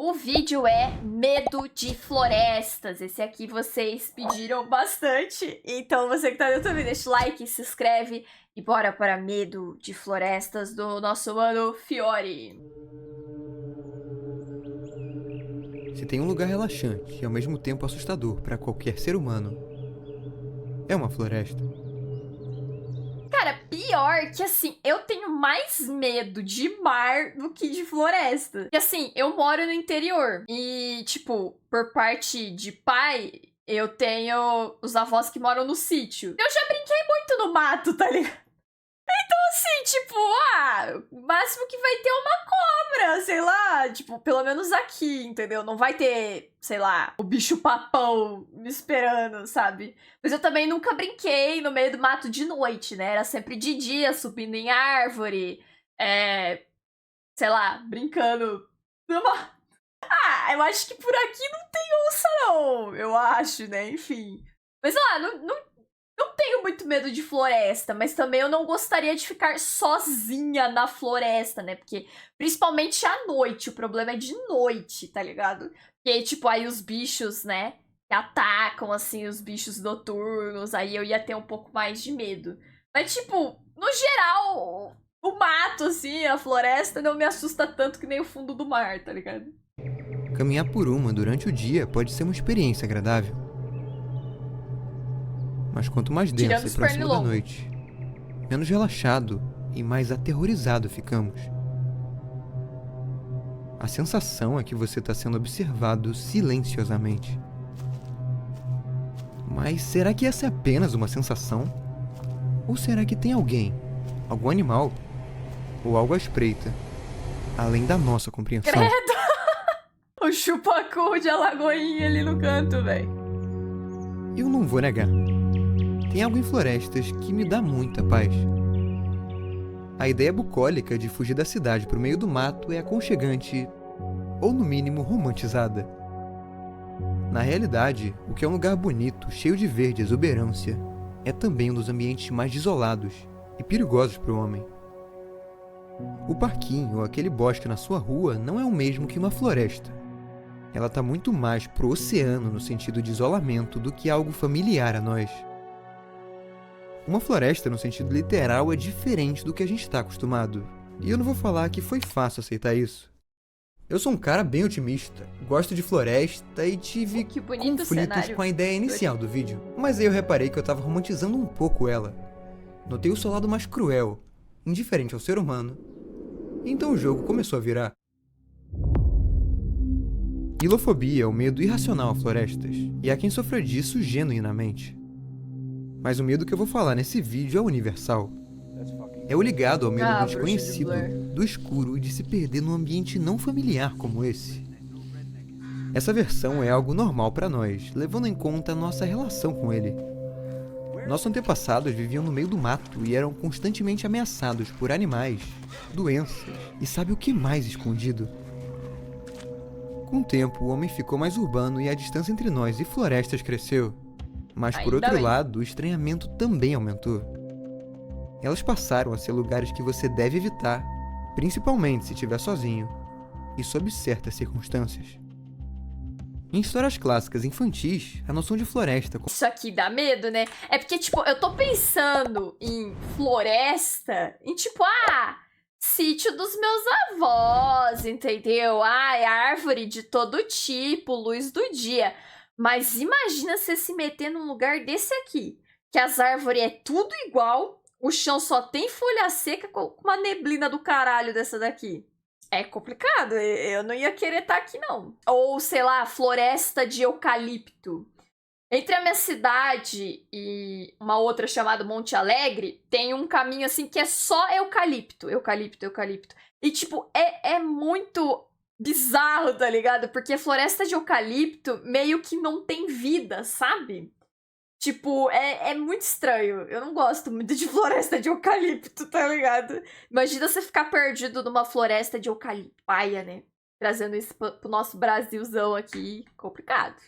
o vídeo é medo de florestas. Esse aqui vocês pediram bastante. Então você que tá no YouTube, deixa o like, se inscreve e bora para medo de florestas do nosso mano Fiore. Se tem um lugar relaxante e ao mesmo tempo assustador para qualquer ser humano, é uma floresta. Cara, pior que assim, eu tenho mais medo de mar do que de floresta. Porque assim, eu moro no interior e, tipo, por parte de pai, eu tenho os avós que moram no sítio. Eu já brinquei muito no mato, tá ligado? Então assim, tipo, o máximo que vai ter é uma cobra, sei lá, tipo, pelo menos aqui, entendeu? Não vai ter, sei lá, o bicho-papão me esperando, sabe? Mas eu também nunca brinquei no meio do mato de noite, né? Era sempre de dia, subindo em árvore, sei lá, brincando numa... eu acho que por aqui não tem onça, não, eu acho, né? Enfim. Mas sei lá, não tenho muito medo de floresta, mas também eu não gostaria de ficar sozinha na floresta, né? Porque, principalmente à noite, o problema é de noite, tá ligado? Porque, tipo, aí os bichos, né, que atacam, assim, os bichos noturnos, aí eu ia ter um pouco mais de medo. Mas, tipo, no geral, o mato, assim, a floresta não me assusta tanto que nem o fundo do mar, tá ligado? Caminhar por uma durante o dia pode ser uma experiência agradável. Mas quanto mais Tirando densa e os próximo da pernilongos. noite, menos relaxado e mais aterrorizado ficamos. A sensação é que você está sendo observado silenciosamente. Mas será que essa é apenas uma sensação? Ou será que tem alguém, algum animal, ou algo à espreita, além da nossa compreensão? Credo! O chupacu de Alagoinha ali no canto, velho. Eu não vou negar. Tem algo em florestas que me dá muita paz. A ideia bucólica de fugir da cidade para o meio do mato é aconchegante, ou no mínimo romantizada. Na realidade, o que é um lugar bonito, cheio de verde e exuberância, é também um dos ambientes mais isolados e perigosos para o homem. O parquinho ou aquele bosque na sua rua não é o mesmo que uma floresta. Ela está muito mais pro oceano no sentido de isolamento do que algo familiar a nós. Uma floresta, no sentido literal, é diferente do que a gente está acostumado. E eu não vou falar que foi fácil aceitar isso. Eu sou um cara bem otimista, gosto de floresta e tive Que bonito conflitos cenário. com a ideia inicial do vídeo. Mas aí eu reparei que eu estava romantizando um pouco ela. Notei o seu lado mais cruel, indiferente ao ser humano. E então o jogo começou a virar. Ilofobia é o medo irracional a florestas, e há quem sofra disso genuinamente. Mas o medo que eu vou falar nesse vídeo é universal. É o ligado ao medo do Bruxa de desconhecido, Blair. do escuro e de se perder num ambiente não familiar como esse. Essa versão é algo normal para nós, levando em conta a nossa relação com ele. Nossos antepassados viviam no meio do mato e eram constantemente ameaçados por animais, doenças e sabe o que mais escondido? Com o tempo, o homem ficou mais urbano e a distância entre nós e florestas cresceu. Mas, por Ainda outro bem. lado, o estranhamento também aumentou. Elas passaram a ser lugares que você deve evitar, principalmente se estiver sozinho, e sob certas circunstâncias. Em histórias clássicas infantis, a noção de floresta... Isso aqui dá medo, né? É porque, tipo, eu tô pensando em floresta, em tipo, sítio dos meus avós, entendeu? É árvore de todo tipo, luz do dia. Mas imagina você se meter num lugar desse aqui, que as árvores é tudo igual, o chão só tem folha seca com uma neblina do caralho dessa daqui. É complicado, eu não ia querer estar aqui, não. Ou, sei lá, floresta de eucalipto. Entre a minha cidade e uma outra chamada Monte Alegre, tem um caminho assim que é só eucalipto. Eucalipto. E, tipo, é muito bizarro, tá ligado? Porque floresta de eucalipto meio que não tem vida, sabe? Tipo, é muito estranho. Eu não gosto muito de floresta de eucalipto, tá ligado? Imagina você ficar perdido numa floresta de eucalipto. Paia, né? Trazendo isso pro nosso Brasilzão aqui. Complicado.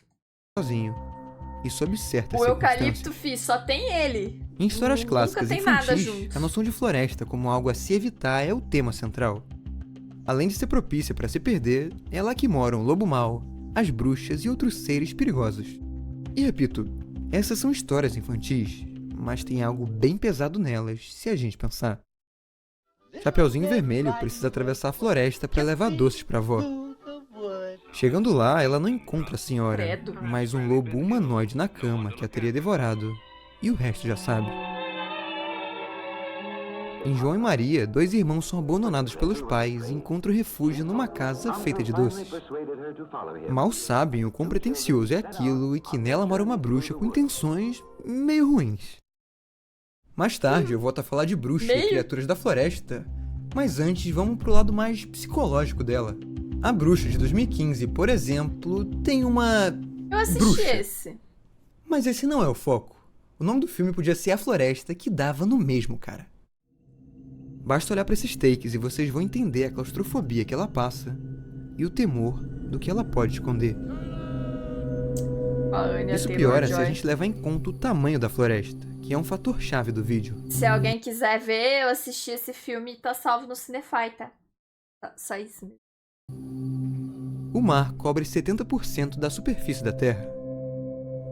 sozinho, e sob certas O circunstâncias. eucalipto, só tem ele. Em histórias Nunca clássicas tem nada infantis, junto. a noção de floresta como algo a se evitar é o tema central. Além de ser propícia para se perder, é lá que moram o lobo mau, as bruxas e outros seres perigosos. E repito, essas são histórias infantis, mas tem algo bem pesado nelas, se a gente pensar. Chapeuzinho Vermelho precisa atravessar a floresta para levar doces para a avó. Chegando lá, ela não encontra a senhora, Credo. mas um lobo humanoide na cama que a teria devorado. E o resto já sabe. Em João e Maria, 2 irmãos são abandonados pelos pais e encontram refúgio numa casa feita de doces. Mal sabem o quão pretensioso é aquilo e que nela mora uma bruxa com intenções meio ruins. Mais tarde eu volto a falar de bruxa e criaturas da floresta, mas antes vamos pro lado mais psicológico dela. A Bruxa de 2015, por exemplo, tem uma Eu assisti bruxa. esse. Mas esse não é o foco. O nome do filme podia ser A Floresta, que dava no mesmo, cara. Basta olhar para esses takes e vocês vão entender a claustrofobia que ela passa e o temor do que ela pode esconder. Isso piora se a gente levar em conta o tamanho da floresta, que é um fator chave do vídeo. Se alguém quiser ver, eu assisti esse filme, tá salvo no Cinefy, tá? Só isso mesmo. O mar cobre 70% da superfície da Terra.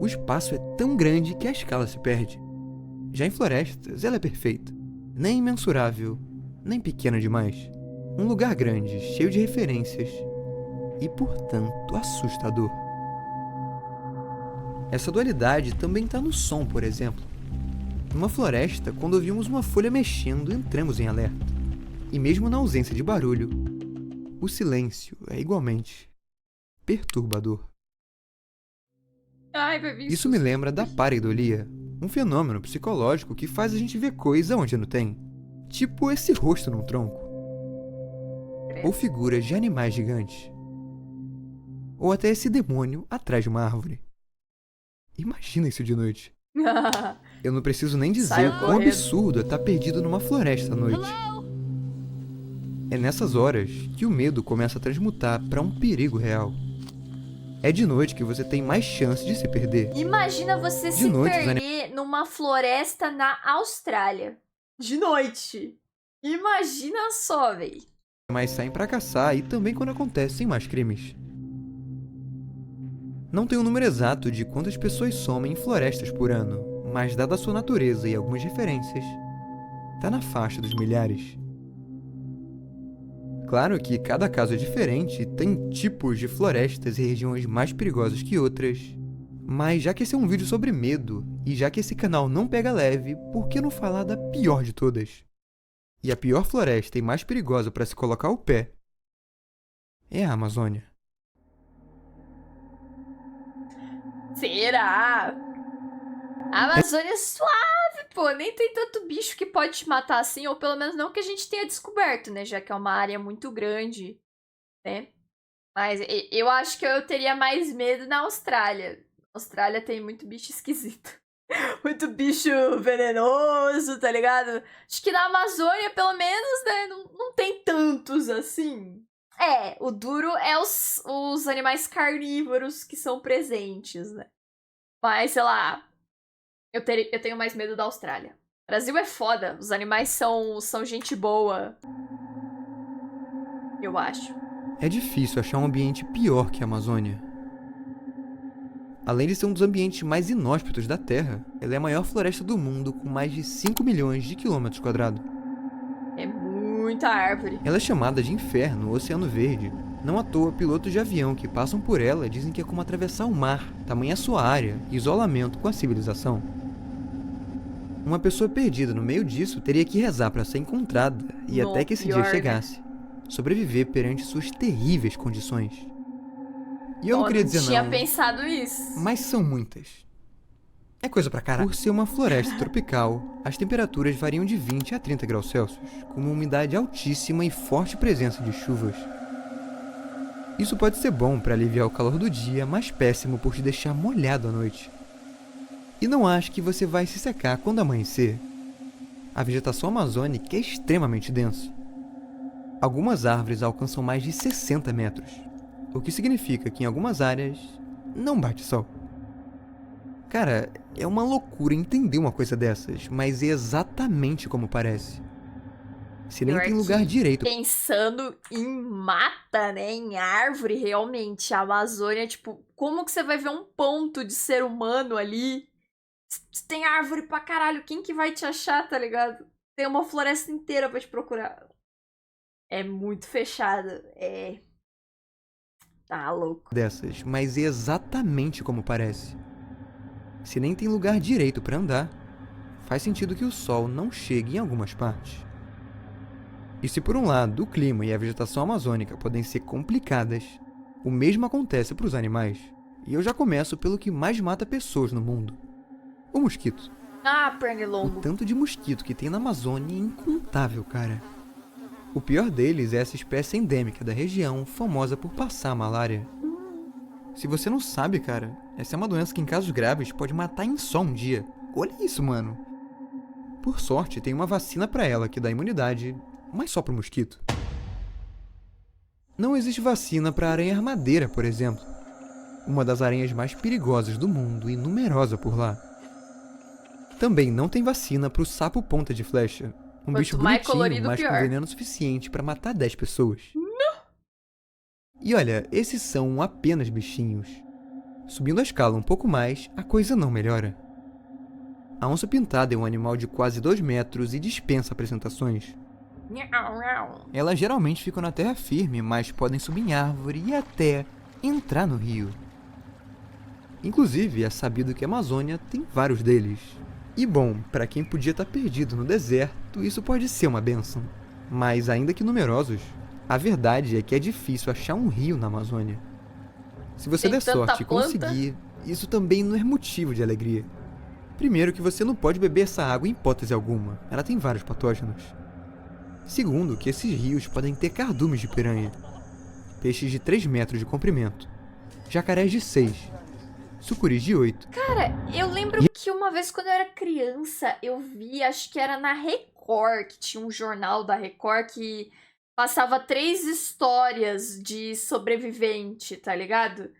O espaço é tão grande que a escala se perde. Já em florestas, ela é perfeita. Nem imensurável, nem pequena demais. Um lugar grande, cheio de referências e, portanto, assustador. Essa dualidade também está no som, por exemplo. Numa floresta, quando ouvimos uma folha mexendo, entramos em alerta. E mesmo na ausência de barulho, o silêncio é igualmente perturbador. Ai, bebê. Isso me lembra da pareidolia, um fenômeno psicológico que faz a gente ver coisa onde não tem. Tipo esse rosto num tronco. Ou figuras de animais gigantes. Ou até esse demônio atrás de uma árvore. Imagina isso de noite. Eu não preciso nem dizer Saio o quão correndo. absurdo é estar perdido numa floresta à noite. É nessas horas que o medo começa a transmutar para um perigo real. É de noite que você tem mais chance de se perder. Imagina você De se noite, os perder numa floresta na Austrália. De noite. Imagina só, véi. Mas saem pra caçar e também quando acontecem mais crimes. Não tem um número exato de quantas pessoas somem em florestas por ano, mas dada a sua natureza e algumas referências, tá na faixa dos milhares. Claro que cada caso é diferente, tem tipos de florestas e regiões mais perigosas que outras, mas já que esse é um vídeo sobre medo, e já que esse canal não pega leve, por que não falar da pior de todas? E a pior floresta e mais perigosa para se colocar o pé é a Amazônia. Será? A Amazônia é suave, pô. Nem tem tanto bicho que pode te matar assim, ou pelo menos não que a gente tenha descoberto, né? Já que é uma área muito grande, né? Mas eu acho que eu teria mais medo na Austrália. A Austrália tem muito bicho esquisito. Muito bicho venenoso, tá ligado? Acho que na Amazônia, pelo menos, né? Não tem tantos assim. É, o duro é os animais carnívoros que são presentes, né? Mas, sei lá, eu tenho mais medo da Austrália. O Brasil é foda, os animais são gente boa. Eu acho. É difícil achar um ambiente pior que a Amazônia. Além de ser um dos ambientes mais inóspitos da Terra, ela é a maior floresta do mundo com mais de 5 milhões de quilômetros quadrados. É muita árvore. Ela é chamada de Inferno ou Oceano Verde. Não à toa, pilotos de avião que passam por ela dizem que é como atravessar o mar, tamanha sua área e isolamento com a civilização. Uma pessoa perdida no meio disso teria que rezar para ser encontrada e até que esse dia chegasse, sobreviver perante suas terríveis condições. E eu não queria dizer não, tinha pensado isso. mas são muitas. É coisa pra caralho. Por ser uma floresta tropical, as temperaturas variam de 20 a 30 graus Celsius, com uma umidade altíssima e forte presença de chuvas. Isso pode ser bom para aliviar o calor do dia, mas péssimo por te deixar molhado à noite. E não acho que você vai se secar quando amanhecer. A vegetação amazônica é extremamente densa. Algumas árvores alcançam mais de 60 metros, o que significa que em algumas áreas não bate sol. Cara, é uma loucura entender uma coisa dessas, mas é exatamente como parece. Se nem Pior tem lugar que, direito. pensando em mata, né? Em árvore, realmente. A Amazônia, tipo, como que você vai ver um ponto de ser humano ali? Se tem árvore pra caralho, quem que vai te achar, tá ligado? Tem uma floresta inteira pra te procurar. É muito fechada. É. Tá louco. Dessas, mas é exatamente como parece. Se nem tem lugar direito para andar, faz sentido que o sol não chegue em algumas partes. E se por um lado o clima e a vegetação amazônica podem ser complicadas, o mesmo acontece para os animais. E eu já começo pelo que mais mata pessoas no mundo: o mosquito. Ah, O pernilongo. tanto de mosquito que tem na Amazônia é incontável, cara. O pior deles é essa espécie endêmica da região, famosa por passar malária. Se você não sabe, cara, essa é uma doença que em casos graves pode matar em só um dia. Olha isso, mano. Por sorte, tem uma vacina pra ela que dá imunidade, mas só pro mosquito. Não existe vacina pra aranha armadeira, por exemplo. Uma das aranhas mais perigosas do mundo e numerosa por lá. Também não tem vacina pro sapo ponta de flecha. Um Quanto bicho mais bonitinho, colorido, mas com pior. veneno suficiente pra matar 10 pessoas. E olha, esses são apenas bichinhos. Subindo a escala um pouco mais, a coisa não melhora. A onça-pintada é um animal de quase 2 metros e dispensa apresentações. Elas geralmente ficam na terra firme, mas podem subir em árvore e até entrar no rio. Inclusive, é sabido que a Amazônia tem vários deles. E bom, para quem podia estar perdido no deserto, isso pode ser uma bênção. Mas ainda que numerosos, a verdade é que é difícil achar um rio na Amazônia. Se você Tem der tanta sorte e planta. conseguir, isso também não é motivo de alegria. Primeiro que você não pode beber essa água em hipótese alguma, ela tem vários patógenos. Segundo que esses rios podem ter cardumes de piranha, peixes de 3 metros de comprimento, jacarés de 6, sucuris de 8. Cara, eu lembro que uma vez quando eu era criança, eu vi, acho que era na Record, que tinha um jornal da Record que passava 3 histórias de sobrevivente, tá ligado?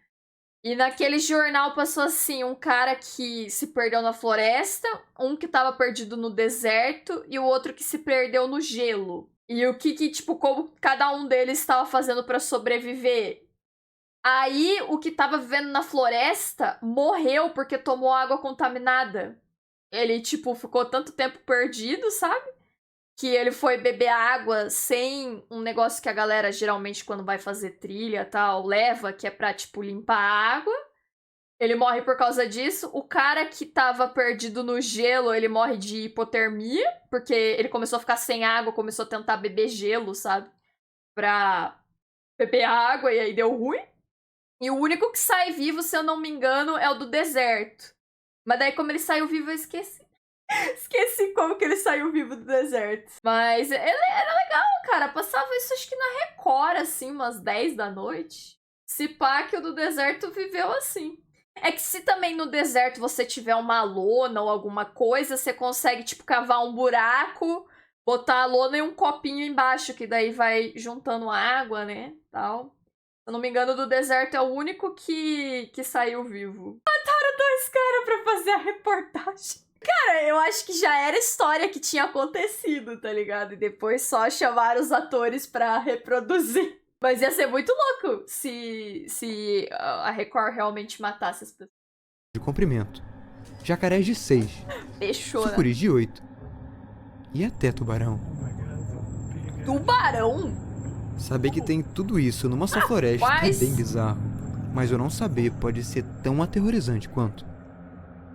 E naquele jornal passou assim, um cara que se perdeu na floresta, um que tava perdido no deserto e o outro que se perdeu no gelo. E o que tipo, como cada um deles estava fazendo pra sobreviver. Aí, o que tava vivendo na floresta morreu porque tomou água contaminada. Ele, tipo, ficou tanto tempo perdido, sabe? Que ele foi beber água sem um negócio que a galera geralmente, quando vai fazer trilha e tal, leva, que é pra, tipo, limpar a água. Ele morre por causa disso. O cara que tava perdido no gelo, ele morre de hipotermia, porque ele começou a ficar sem água, começou a tentar beber gelo, sabe? Pra beber água e aí deu ruim. E o único que sai vivo, se eu não me engano, é o do deserto. Mas daí, como ele saiu vivo, eu esqueci. Esqueci como que ele saiu vivo do deserto. Mas ele era legal, cara. Passava isso acho que na Record, assim, umas 10 da noite. Se pá que o do deserto viveu assim. É que se também no deserto você tiver uma lona ou alguma coisa, você consegue, tipo, cavar um buraco, botar a lona e um copinho embaixo, que daí vai juntando água, né, tal. Se eu não me engano, do deserto é o único que saiu vivo. Mataram 2 caras pra fazer a reportagem. Cara, eu acho que já era história que tinha acontecido, tá ligado? E depois só chamaram os atores pra reproduzir. Mas ia ser muito louco se a Record realmente matasse as pessoas. De comprimento, jacarés de 6, Fechou, sucuris de 8 e até tubarão. Tubarão? Saber que tem tudo isso numa só floresta é bem bizarro, mas eu não saber pode ser tão aterrorizante quanto.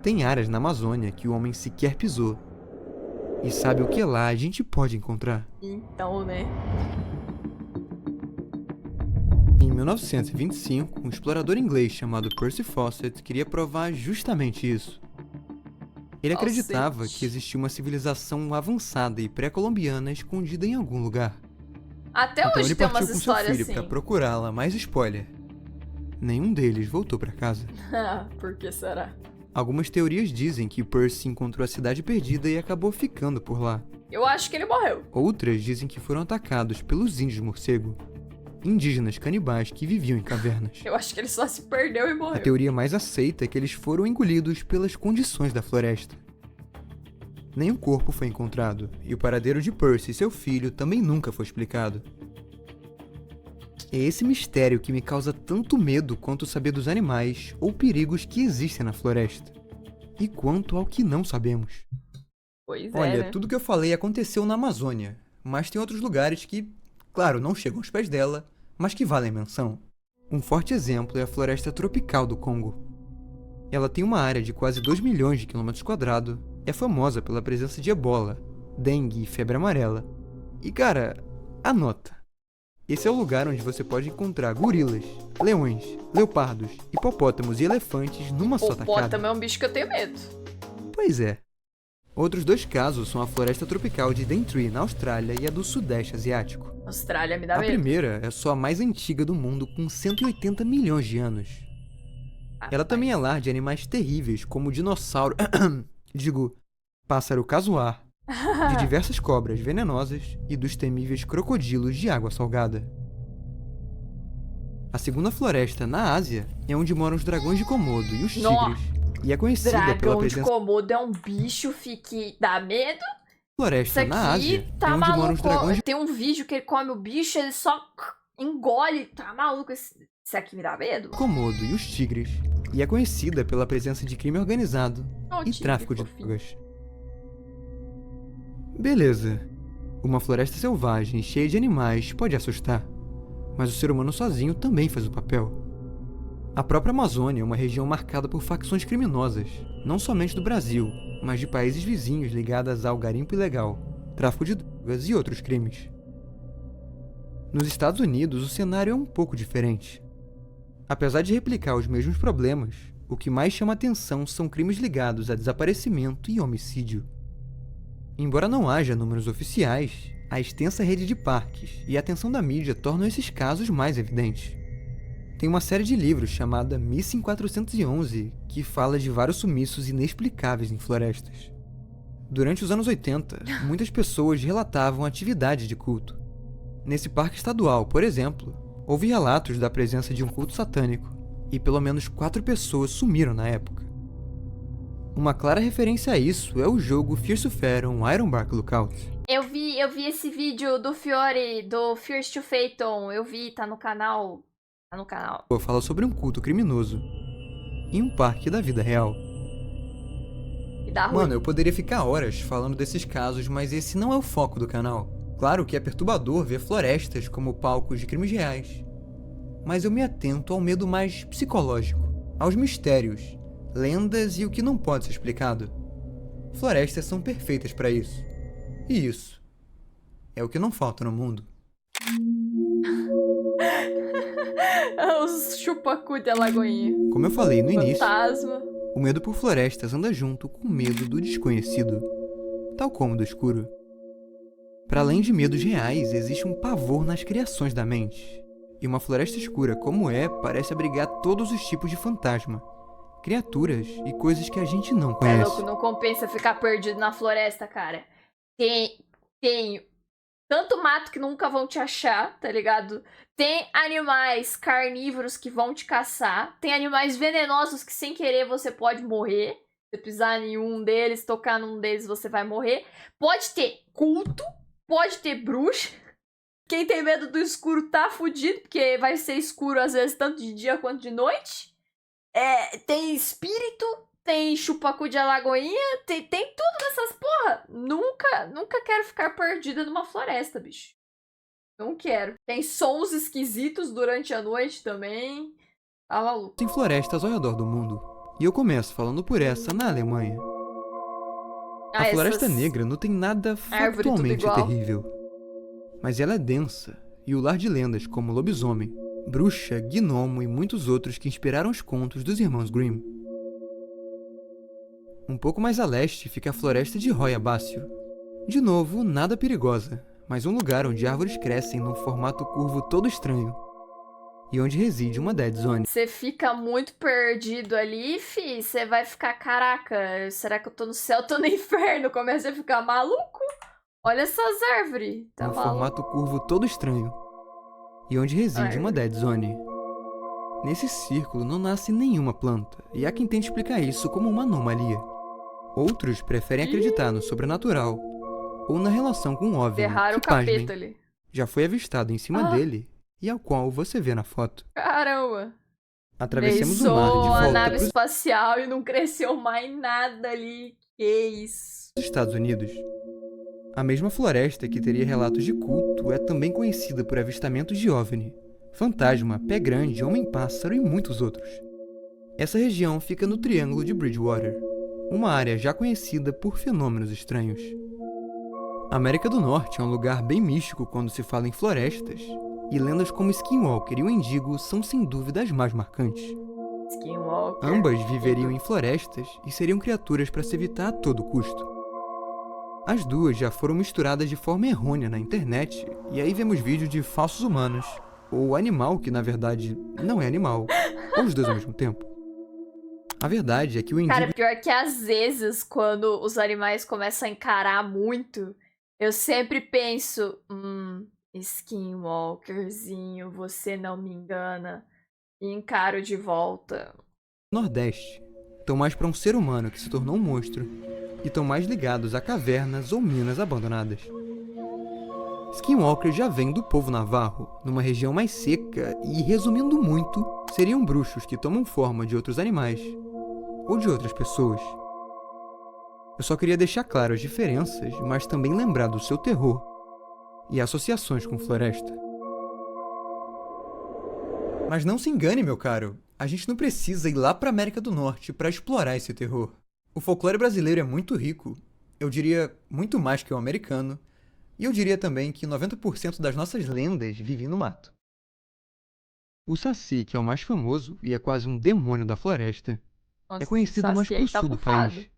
Tem áreas na Amazônia que o homem sequer pisou. E sabe o que lá a gente pode encontrar? Então, né? Em 1925, um explorador inglês chamado Percy Fawcett queria provar justamente isso. Ele acreditava que existia uma civilização avançada e pré-colombiana escondida em algum lugar. Até Então hoje ele tem partiu umas com seu histórias filho assim. para procurá-la, mas spoiler, nenhum deles voltou para casa. Por que será? Algumas teorias dizem que Percy encontrou a cidade perdida e acabou ficando por lá. Eu acho que ele morreu. Outras dizem que foram atacados pelos índios morcego, indígenas canibais que viviam em cavernas. Eu acho que ele só se perdeu e morreu. A teoria mais aceita é que eles foram engolidos pelas condições da floresta. Nenhum corpo foi encontrado, e o paradeiro de Percy e seu filho também nunca foi explicado. É esse mistério que me causa tanto medo quanto saber dos animais ou perigos que existem na floresta. E quanto ao que não sabemos. Pois Olha, né? tudo que eu falei aconteceu na Amazônia, mas tem outros lugares que, claro, não chegam aos pés dela, mas que valem menção. Um forte exemplo é a floresta tropical do Congo. Ela tem uma área de quase 2 milhões de quilômetros quadrados, é famosa pela presença de ebola, dengue e febre amarela. E cara, anota. Esse é o lugar onde você pode encontrar gorilas, leões, leopardos, hipopótamos e elefantes numa só tacada. Hipopótamo é um bicho que eu tenho medo. Pois é. Outros 2 casos são a floresta tropical de Daintree, na Austrália, e a do Sudeste Asiático. Austrália me dá A medo. primeira é só a mais antiga do mundo, com 180 milhões de anos. Ela também é lar de animais terríveis, como o dinossauro... pássaro casuar, de diversas cobras venenosas e dos temíveis crocodilos de água salgada. A segunda floresta, na Ásia, é onde moram os dragões de Komodo e os tigres, e é conhecida pela Dragão de presença Komodo é um bicho que dá medo. da Isso floresta aqui na Ásia, tá é onde moram os maluco. dragões de Tem um vídeo que ele come o bicho, ele só engole. Tá maluco? Isso aqui me dá medo? Komodo e os tigres, e é conhecida pela presença de crime organizado Ô, e tigre tráfico de fofinho. drogas. Beleza. Uma floresta selvagem cheia de animais pode assustar, mas o ser humano sozinho também faz o papel. A própria Amazônia é uma região marcada por facções criminosas, não somente do Brasil, mas de países vizinhos ligadas ao garimpo ilegal, tráfico de drogas e outros crimes. Nos Estados Unidos, o cenário é um pouco diferente. Apesar de replicar os mesmos problemas, o que mais chama atenção são crimes ligados a desaparecimento e homicídio. Embora não haja números oficiais, a extensa rede de parques e a atenção da mídia tornam esses casos mais evidentes. Tem uma série de livros chamada Missing 411 que fala de vários sumiços inexplicáveis em florestas. Durante os anos 80, muitas pessoas relatavam atividade de culto. Nesse parque estadual, por exemplo, houve relatos da presença de um culto satânico e pelo menos 4 pessoas sumiram na época. Uma clara referência a isso é o jogo Fears to Phaeton Ironbark Lookout. Eu vi esse vídeo do Fiore, do Fears to Phaeton. Eu vi, tá no canal. Tá no canal. Fala sobre um culto criminoso em um parque da vida real. E dá ruim. Mano, eu poderia ficar horas falando desses casos, mas esse não é o foco do canal. Claro que é perturbador ver florestas como palcos de crimes reais, mas eu me atento ao medo mais psicológico, aos mistérios, lendas e o que não pode ser explicado. Florestas são perfeitas para isso. E isso é o que não falta no mundo. Os chupacu de Alagoinha. Como eu falei no início, Fantasma. o medo por florestas anda junto com o medo do desconhecido, tal como do escuro. Para além de medos reais, existe um pavor nas criações da mente. E uma floresta escura como parece abrigar todos os tipos de fantasma, criaturas e coisas que a gente não É conhece. louco, não compensa ficar perdido na floresta, cara. Tem tanto mato que nunca vão te achar, tá ligado? Tem animais carnívoros que vão te caçar. Tem animais venenosos que sem querer você pode morrer. Se pisar em um deles, tocar num deles, você vai morrer. Pode ter culto, pode ter bruxa. Quem tem medo do escuro tá fudido, porque vai ser escuro às vezes tanto de dia quanto de noite. Tem espírito, tem chupacu de Alagoinha, tem tudo nessas porra. Nunca quero ficar perdida numa floresta, bicho. Não quero. Tem sons esquisitos durante a noite também. Tá maluco. Tem florestas ao redor do mundo. E eu começo falando por essa na Alemanha. A Floresta Negra não tem nada árvore tudo factualmente igual. terrível. Mas ela é densa e o lar de lendas como lobisomem, bruxa, gnomo e muitos outros que inspiraram os contos dos irmãos Grimm. Um pouco mais a leste fica a floresta de Roya Bácio. De novo, nada perigosa, mas um lugar onde árvores crescem num formato curvo todo estranho. E onde reside uma Dead Zone. Você fica muito perdido ali, fi. Você vai ficar, caraca, será que eu tô no céu, tô no inferno? Começa a ficar maluco. Olha essas árvores. Tá Num maluco. formato curvo todo estranho. E onde reside uma Dead Zone. Nesse círculo não nasce nenhuma planta, e há quem tente explicar isso como uma anomalia. Outros preferem acreditar no sobrenatural ou na relação com um OVNI Ferraram o que, pasmem, capeta ali. já foi avistado em cima dele e ao qual você vê na foto. Caramba. Atravessemos o mar de Neizou a volta nave para os espacial e não cresceu mais nada ali. Que isso? Estados Unidos. A mesma floresta que teria relatos de culto é também conhecida por avistamentos de OVNI, fantasma, pé grande, homem-pássaro e muitos outros. Essa região fica no Triângulo de Bridgewater, uma área já conhecida por fenômenos estranhos. A América do Norte é um lugar bem místico quando se fala em florestas, e lendas como Skinwalker e o Endigo são sem dúvida as mais marcantes. Skinwalker. Ambas viveriam em florestas e seriam criaturas para se evitar a todo custo. As duas já foram misturadas de forma errônea na internet, e aí vemos vídeos de falsos humanos, ou animal que na verdade não é animal, ou os dois ao mesmo tempo. A verdade é que o Endigo... Cara, pior que às vezes, quando os animais começam a encarar muito, eu sempre penso, Skinwalkerzinho, você não me engana. E encaro de volta. Nordeste estão mais para um ser humano que se tornou um monstro e estão mais ligados a cavernas ou minas abandonadas. Skinwalker já vem do povo navarro, numa região mais seca e, resumindo muito, seriam bruxos que tomam forma de outros animais ou de outras pessoas. Eu só queria deixar claro as diferenças, mas também lembrar do seu terror e associações com floresta. Mas não se engane, meu caro. A gente não precisa ir lá para a América do Norte para explorar esse terror. O folclore brasileiro é muito rico. Eu diria muito mais que o americano. E eu diria também que 90% das nossas lendas vivem no mato. O Saci, que é o mais famoso e é quase um demônio da floresta, Nossa, é conhecido mais Saci pro aí tá sul do bufado. país.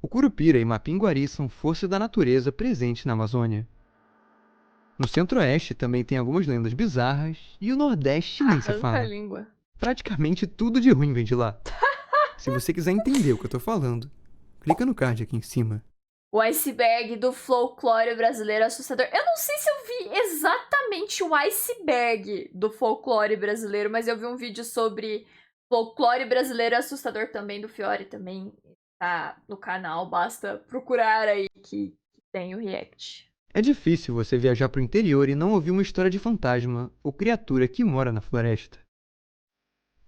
O Curupira e Mapinguari são forças da natureza presentes na Amazônia. No centro-oeste também tem algumas lendas bizarras e o nordeste nem se Arranca a fala. língua. Praticamente tudo de ruim vem de lá. Se você quiser entender o que eu tô falando, clica no card aqui em cima. O iceberg do folclore brasileiro assustador. Eu não sei se eu vi exatamente o iceberg do folclore brasileiro, mas eu vi um vídeo sobre folclore brasileiro assustador também, do Fiore também. Tá no canal, basta procurar aí que tem o react. É difícil você viajar pro interior e não ouvir uma história de fantasma ou criatura que mora na floresta.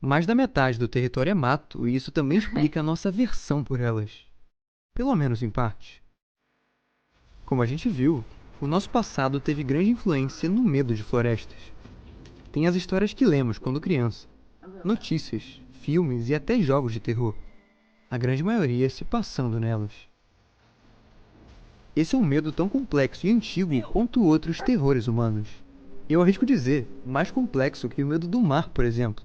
Mais da metade do território é mato e isso também explica a nossa aversão por elas. Pelo menos em parte. Como a gente viu, o nosso passado teve grande influência no medo de florestas. Tem as histórias que lemos quando criança, notícias, filmes e até jogos de terror. A grande maioria se passando nelas. Esse é um medo tão complexo e antigo quanto outros terrores humanos. Eu arrisco dizer, mais complexo que o medo do mar, por exemplo.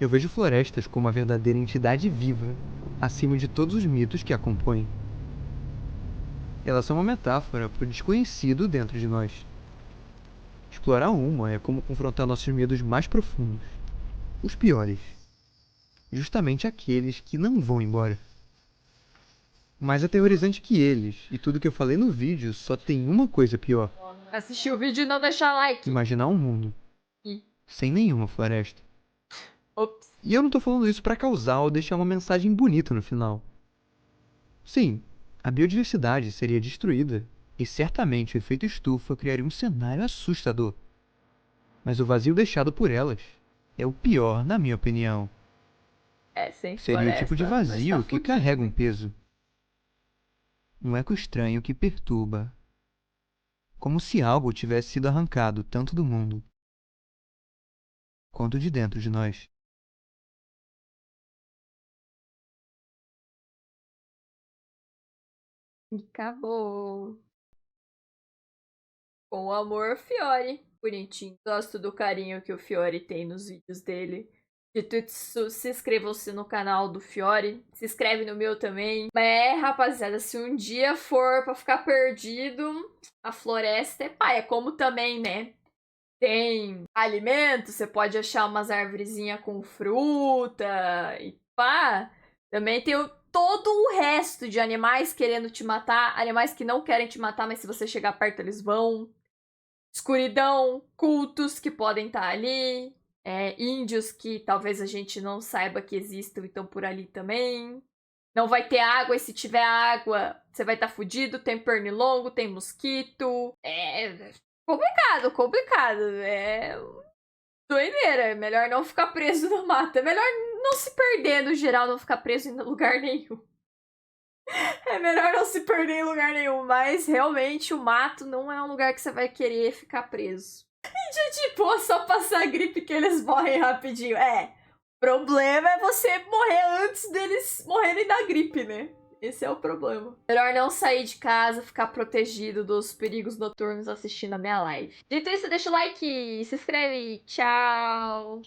Eu vejo florestas como uma verdadeira entidade viva, acima de todos os mitos que a compõem. Elas são uma metáfora para o desconhecido dentro de nós. Explorar uma é como confrontar nossos medos mais profundos, os piores. Justamente aqueles que não vão embora. Mais aterrorizante que eles, e tudo que eu falei no vídeo, só tem uma coisa pior. Assistir o vídeo e não deixar like. Imaginar um mundo sem nenhuma floresta. Ops. E eu não tô falando isso pra causar ou deixar uma mensagem bonita no final. Sim, a biodiversidade seria destruída, e certamente o efeito estufa criaria um cenário assustador. Mas o vazio deixado por elas é o pior, na minha opinião. É, sem Seria o tipo de floresta, mas tá vazio que fudido. carrega um peso. Um eco estranho que perturba. Como se algo tivesse sido arrancado tanto do mundo quanto de dentro de nós. E acabou. Com amor, Fiore. Bonitinho. Gosto do carinho que o Fiore tem nos vídeos dele. Dito isso, se inscrevam-se no canal do Fiore. Se inscreve no meu também. Mas rapaziada, se um dia for pra ficar perdido, a floresta é paia. Como também, né? Tem alimento, você pode achar umas arvorezinhas com fruta e pá. Também tem todo o resto de animais querendo te matar. Animais que não querem te matar, mas se você chegar perto eles vão. Escuridão, cultos que podem estar ali. índios que talvez a gente não saiba que existam e estão por ali também. Não vai ter água, e se tiver água, você vai estar fudido. Tem pernilongo, tem mosquito. É complicado, complicado. É doideira. É melhor não ficar preso no mato. É melhor não se perder, no geral, não ficar preso em lugar nenhum. É melhor não se perder em lugar nenhum, mas realmente o mato não é um lugar que você vai querer ficar preso. E tipo, só passar gripe que eles morrem rapidinho. O problema é você morrer antes deles morrerem da gripe, né? Esse é o problema. Melhor não sair de casa, ficar protegido dos perigos noturnos assistindo a minha live. Dito isso, deixa o like, se inscreve. Tchau!